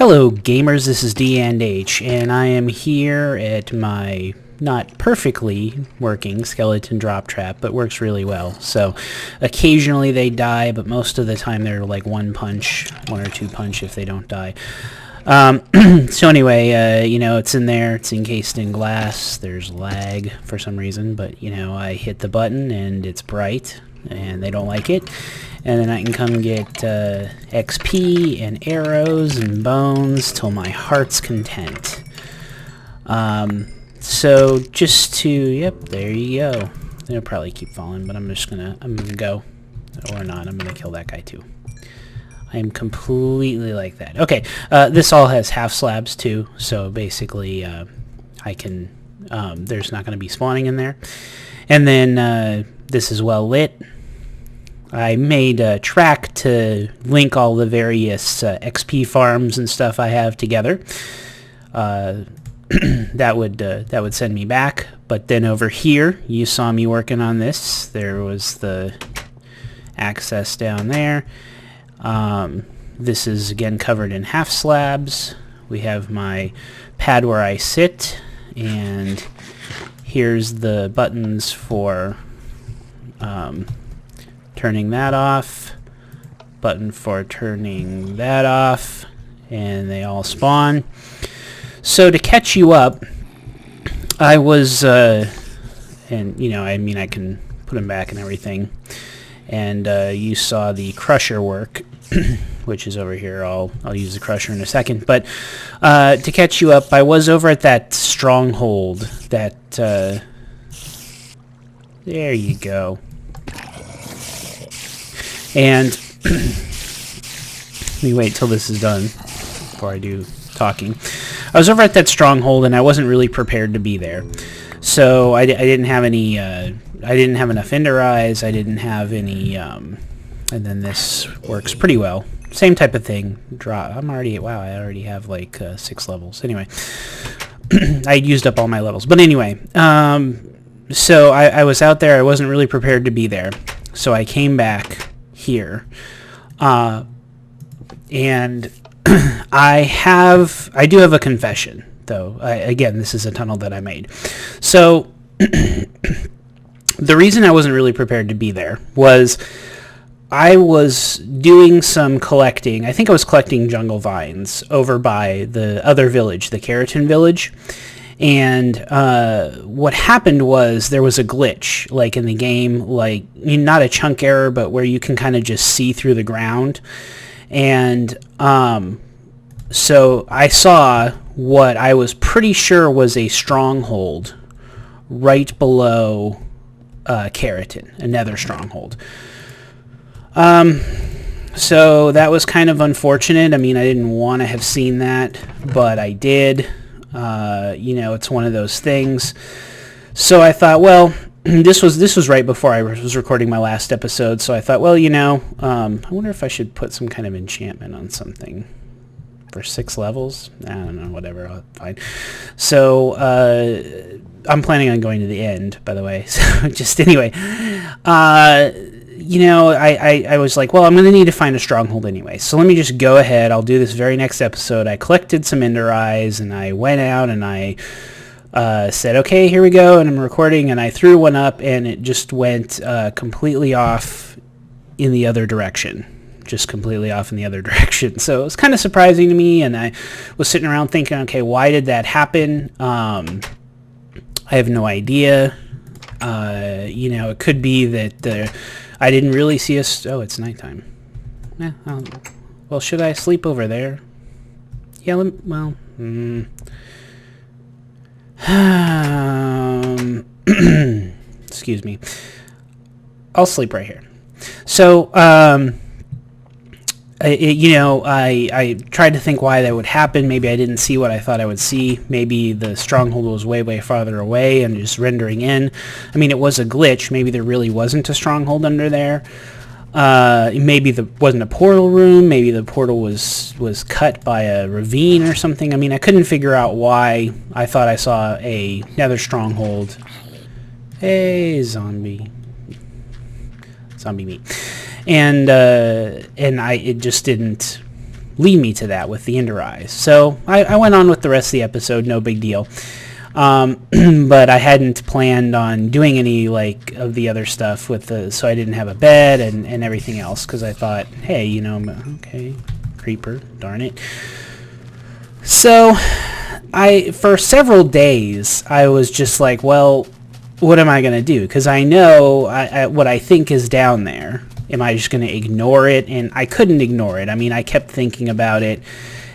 Hello gamers, this is D&H, and I am here at my not perfectly working skeleton drop trap, but works really well. So occasionally they die, but most of the time they're like one or two punch if they don't die. So anyway, it's in there, it's encased in glass, there's lag for some reason, but I hit the button and it's bright, and they don't like it. And then I can come get XP and arrows and bones till my heart's content. So just to, yep, there you go. They'll probably keep falling, but I'm gonna go. Or not, I'm gonna kill that guy too. I am completely like that. Okay, this all has half slabs too, so basically I can, there's not gonna be spawning in there. And then this is well lit. I made a track to link all the various XP farms and stuff I have together. That would send me back. But then over here, you saw me working on this. There was the access down there. This is again covered in half slabs. We have my pad where I sit, and here's the buttons for turning that off, button for turning that off, and they all spawn. So to catch you up, I was, I can put them back and everything, and you saw the crusher work, which is over here. I'll use the crusher in a second, but to catch you up, I was over at that stronghold that, there you go. And let me wait till this is done before I do talking. I was over at that stronghold and I wasn't really prepared to be there, so I didn't have any. I didn't have enough ender eyes. I didn't have any. And then this works pretty well. Same type of thing. Drop. I'm already. Wow. I already have like 6 levels. Anyway, I used up all my levels. But anyway, so I was out there. I wasn't really prepared to be there, so I came back here, and I do have a confession, though. Again, this is a tunnel that I made. So the reason I wasn't really prepared to be there was I was doing some collecting. I think I was collecting jungle vines over by the other village, the Keratin village. And what happened was there was a glitch, like in the game, like not a chunk error, but where you can kind of just see through the ground. And so I saw what I was pretty sure was a stronghold right below Keratin, a nether stronghold. So that was kind of unfortunate. I mean, I didn't want to have seen that, but I did. It's one of those things. So I thought, well, this was right before I was recording my last episode, so I thought, well, I wonder if I should put some kind of enchantment on something for 6 levels. I don't know, whatever, fine. So I'm planning on going to the end, by the way. So just anyway, I was like, well, I'm going to need to find a stronghold anyway, so let me just go ahead. I'll do this very next episode. I collected some ender eyes, and I went out, and I said, okay, here we go, and I'm recording, and I threw one up, and it just went completely off in the other direction. Just completely off in the other direction. So it was kind of surprising to me, and I was sitting around thinking, okay, why did that happen? I have no idea. It could be that I didn't really see oh, it's nighttime. Yeah, well, should I sleep over there? Yeah, excuse me. I'll sleep right here. So, I tried to think why that would happen. Maybe I didn't see what I thought I would see. Maybe the stronghold was way, way farther away and just rendering in. I mean, it was a glitch. Maybe there really wasn't a stronghold under there. Maybe there wasn't a portal room. Maybe the portal was cut by a ravine or something. I mean, I couldn't figure out why I thought I saw a nether stronghold. Hey, zombie meat. And it just didn't lead me to that with the Ender Eyes. So I went on with the rest of the episode, no big deal. But I hadn't planned on doing any like of the other stuff with so I didn't have a bed and everything else, because I thought, hey, you know, okay, creeper, darn it. So for several days I was just like, well, what am I gonna do? Because I know what I think is down there. Am I just gonna ignore it? And I couldn't ignore it. I mean, I kept thinking about it.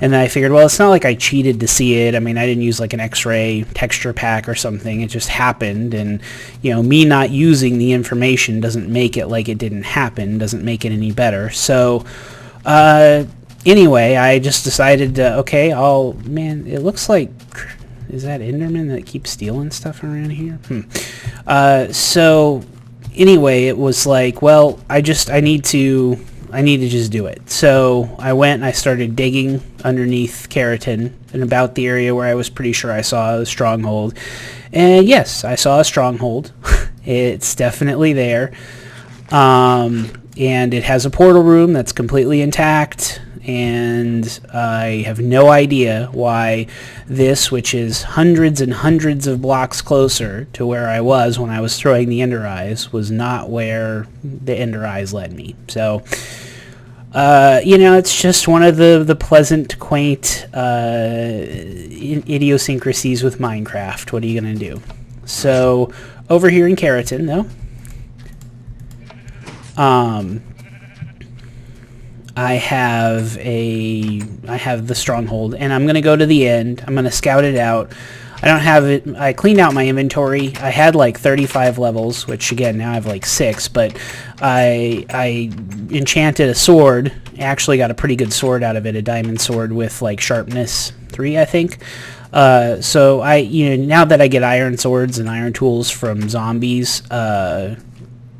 And then I figured, well, it's not like I cheated to see it. I mean, I didn't use like an X-ray texture pack or something. It just happened. And, you know, me not using the information doesn't make it like it didn't happen, doesn't make it any better. So, anyway, I just decided to, okay, man, it looks like, is that Enderman that keeps stealing stuff around here? So, anyway, it was like, well, I need to just do it. So I went and I started digging underneath Keratin and about the area where I was pretty sure I saw a stronghold. And yes, I saw a stronghold. It's definitely there. And it has a portal room that's completely intact. And I have no idea why this, which is hundreds and hundreds of blocks closer to where I was when I was throwing the Ender Eyes, was not where the Ender Eyes led me. So, you know, it's just one of the pleasant, quaint idiosyncrasies with Minecraft. What are you going to do? So, over here in Keratin, though, I have the stronghold, and I'm going to go to the end. I'm going to scout it out. I don't have it. I cleaned out my inventory. I had like 35 levels, which again now I have like 6. But I enchanted a sword. I actually got a pretty good sword out of it, a diamond sword with like sharpness 3, I think. So now that I get iron swords and iron tools from zombies,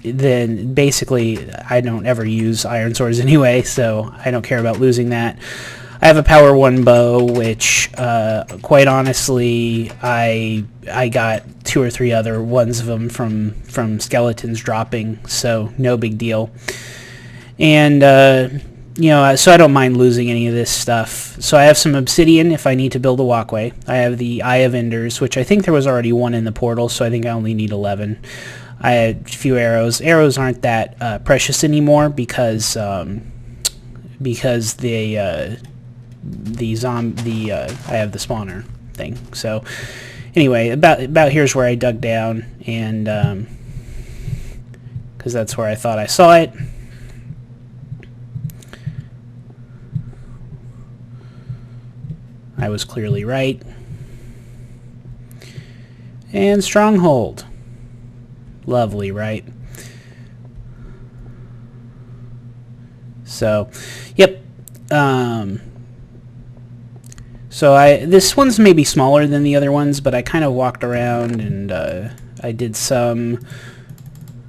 then basically I don't ever use iron swords anyway, so I don't care about losing that. I have a power 1 bow, which quite honestly I got 2 or 3 other ones of them from skeletons dropping, so no big deal. And so I don't mind losing any of this stuff. So I have some obsidian if I need to build a walkway. I have the Eye of Enders, which I think there was already 1 in the portal, so I think I only need 11. I had a few arrows. Arrows aren't that precious anymore because I have the spawner thing. So anyway, about here's where I dug down, and because that's where I thought I saw it. I was clearly right. And stronghold. Lovely, right? So, yep. So this one's maybe smaller than the other ones, but I kind of walked around and I did some.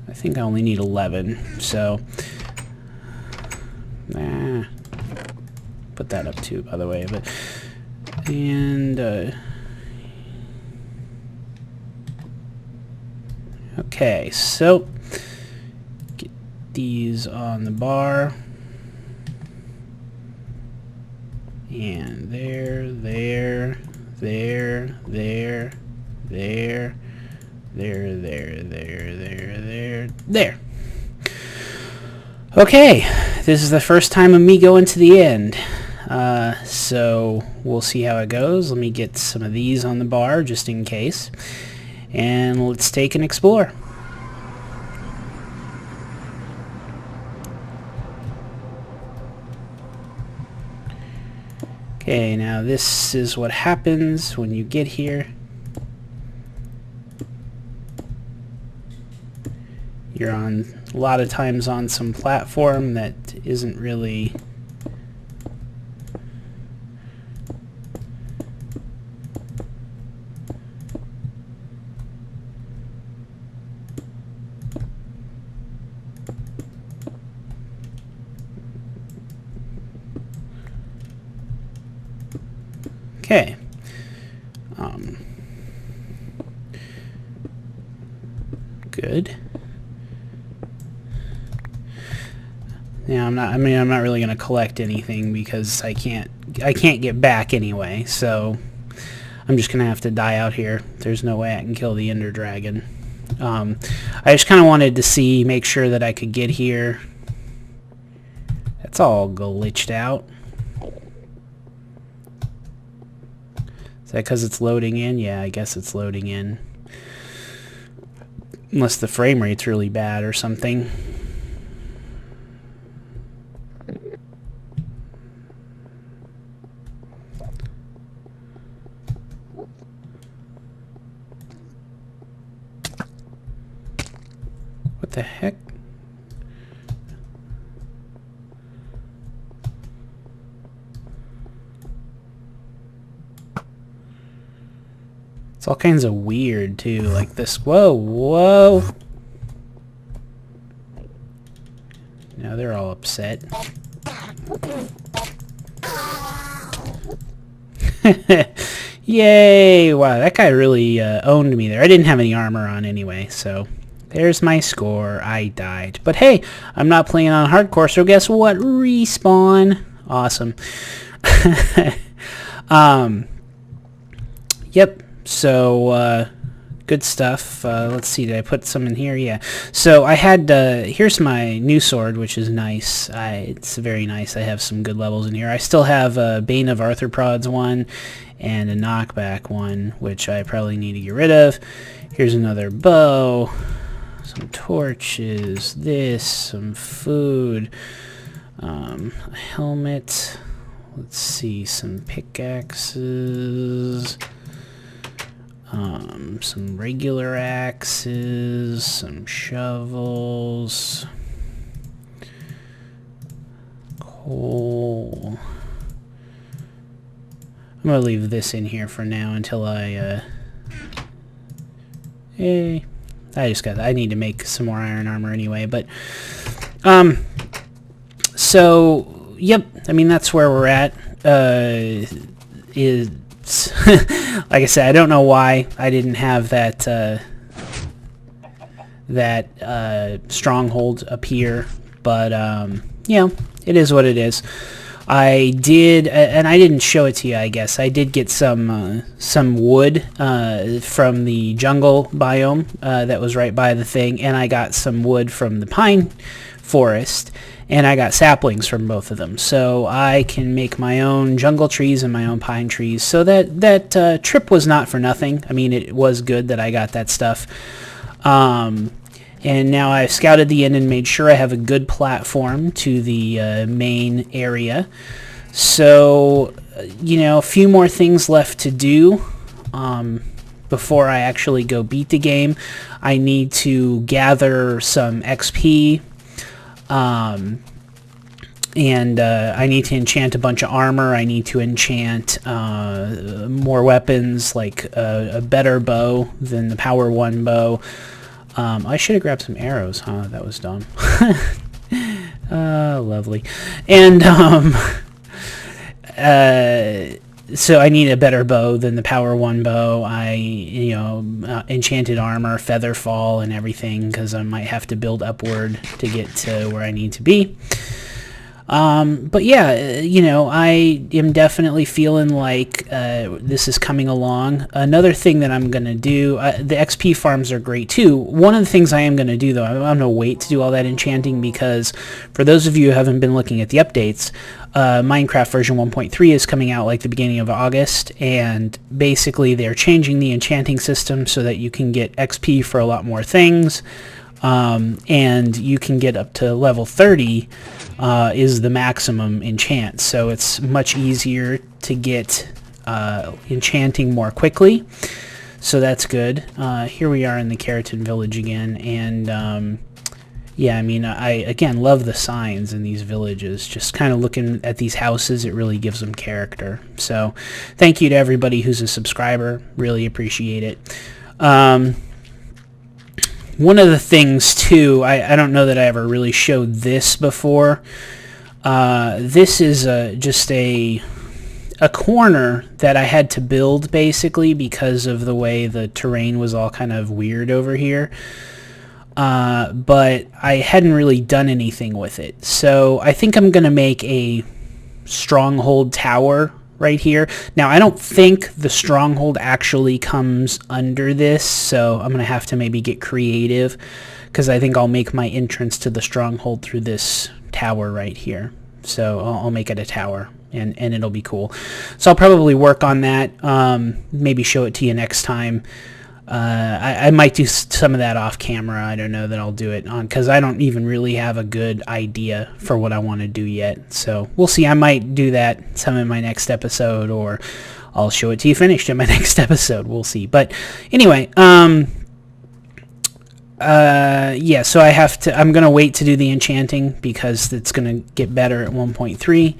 I think I only need 11. So, put that up too, by the way. But okay, so get these on the bar, and there. Okay, this is the first time of me going to the end, so we'll see how it goes. Let me get some of these on the bar just in case. And let's take an explore. Okay, now this is what happens when you get here. You're a lot of times on some platform that isn't really okay. Good. Yeah, I'm not really going to collect anything because I can't get back anyway. So I'm just going to have to die out here. There's no way I can kill the Ender Dragon. I just kind of wanted to make sure that I could get here. That's all glitched out. Is that because it's loading in? Yeah, I guess it's loading in. Unless the frame rate's really bad or something. What the heck? It's all kinds of weird too, like this. Whoa, whoa. Now they're all upset. Yay! Wow, that guy really owned me there. I didn't have any armor on anyway, so there's my score. I died. But hey, I'm not playing on hardcore, so guess what? Respawn. Awesome. Yep. So, good stuff. Let's see, did I put some in here? Yeah. So I had, here's my new sword, which is nice. It's very nice. I have some good levels in here. I still have a Bane of Arthropods one and a knockback one, which I probably need to get rid of. Here's another bow, some torches, some food, a helmet. Let's see, some pickaxes. Some regular axes, some shovels, coal. I'm gonna leave this in here for now until I I need to make some more iron armor anyway, but so yep, I mean that's where we're at. Like I said, I don't know why I didn't have that stronghold appear, but you know, it is what it is. I did, and I didn't show it to you, I guess. I did get some wood from the jungle biome that was right by the thing, and I got some wood from the pine forest, and I got saplings from both of them, so I can make my own jungle trees and my own pine trees. So that trip was not for nothing. I mean, it was good that I got that stuff. And now I've scouted the inn and made sure I have a good platform to the main area. So, you know, a few more things left to do before I actually go beat the game. I need to gather some XP. And I need to enchant a bunch of armor. I need to enchant more weapons, like a better bow than the Power 1 bow. I should have grabbed some arrows, huh? That was dumb. Lovely. And so I need a better bow than the Power 1 bow. Enchanted armor, feather fall, and everything, because I might have to build upward to get to where I need to be. But yeah, you know, I am definitely feeling like this is coming along. Another thing that I'm going to do, the XP farms are great too. One of the things I am going to do, though, I'm going to wait to do all that enchanting, because for those of you who haven't been looking at the updates, Minecraft version 1.3 is coming out like the beginning of August, and basically they're changing the enchanting system so that you can get XP for a lot more things, and you can get up to level 30 is the maximum enchant, so it's much easier to get enchanting more quickly, so that's good. Here we are in the Keratin village again, and yeah, I mean, I again love the signs in these villages. Just kind of looking at these houses, it really gives them character. So thank you to everybody who's a subscriber, really appreciate it. One of the things too, I don't know that I ever really showed this before. This is just a corner that I had to build basically because of the way the terrain was all kind of weird over here. but I hadn't really done anything with it. So I think I'm going to make a stronghold tower right here. Now, I don't think the stronghold actually comes under this, so I'm going to have to maybe get creative, because I think I'll make my entrance to the stronghold through this tower right here. So I'll make it a tower, and it'll be cool. So I'll probably work on that, maybe show it to you next time. I might do some of that off camera. I don't know that I'll do it on, because I don't even really have a good idea for what I want to do yet. So we'll see. I might do that some in my next episode, or I'll show it to you finished in my next episode. We'll see. But anyway, yeah, so I'm going to wait to do the enchanting, because it's going to get better at 1.3.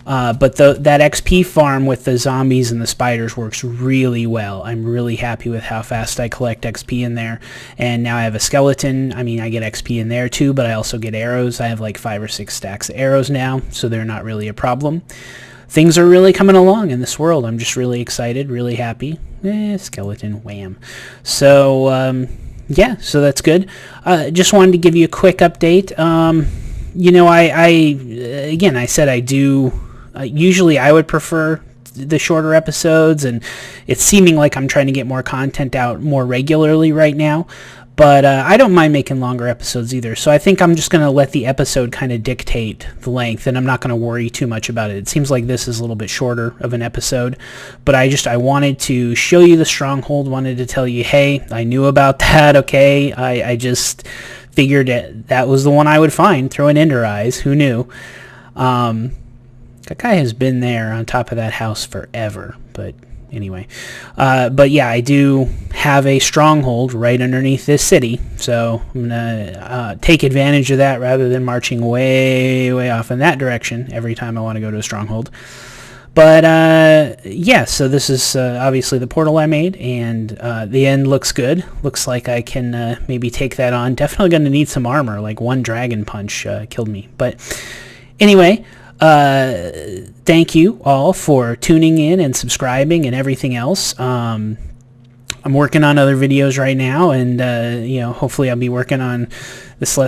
But that XP farm with the zombies and the spiders works really well. I'm really happy with how fast I collect XP in there. And now I have a skeleton. I mean, I get XP in there too, but I also get arrows. I have like 5 or 6 stacks of arrows now, so they're not really a problem. Things are really coming along in this world. I'm just really excited, really happy. Skeleton, wham. So, yeah, so that's good. Just wanted to give you a quick update. You know, again, I said I do... usually I would prefer the shorter episodes, and it's seeming like I'm trying to get more content out more regularly right now, but I don't mind making longer episodes either. So I think I'm just going to let the episode kind of dictate the length, and I'm not going to worry too much about it. It seems like this is a little bit shorter of an episode, but I wanted to show you the stronghold, wanted to tell you, hey, I knew about that, okay? I just figured that was the one I would find, throw in Ender Eyes, who knew? That guy has been there on top of that house forever, but anyway. But yeah, I do have a stronghold right underneath this city, so I'm going to take advantage of that rather than marching way, way off in that direction every time I want to go to a stronghold. But yeah, so this is obviously the portal I made, and the end looks good. Looks like I can maybe take that on. Definitely going to need some armor, like one dragon punch killed me. But anyway... thank you all for tuning in and subscribing and everything else. I'm working on other videos right now, and you know, hopefully I'll be working on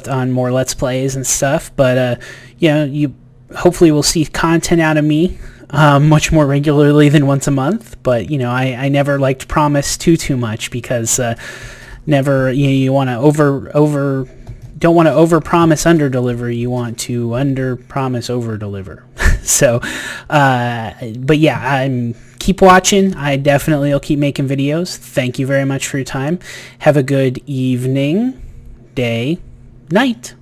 on more Let's Plays and stuff. But you know, you hopefully will see content out of me much more regularly than once a month. But you know, I never like to promise too much, because never, you want to don't want to over-promise, under-deliver. You want to under-promise, over-deliver. So, but yeah, keep watching. I definitely will keep making videos. Thank you very much for your time. Have a good evening, day, night.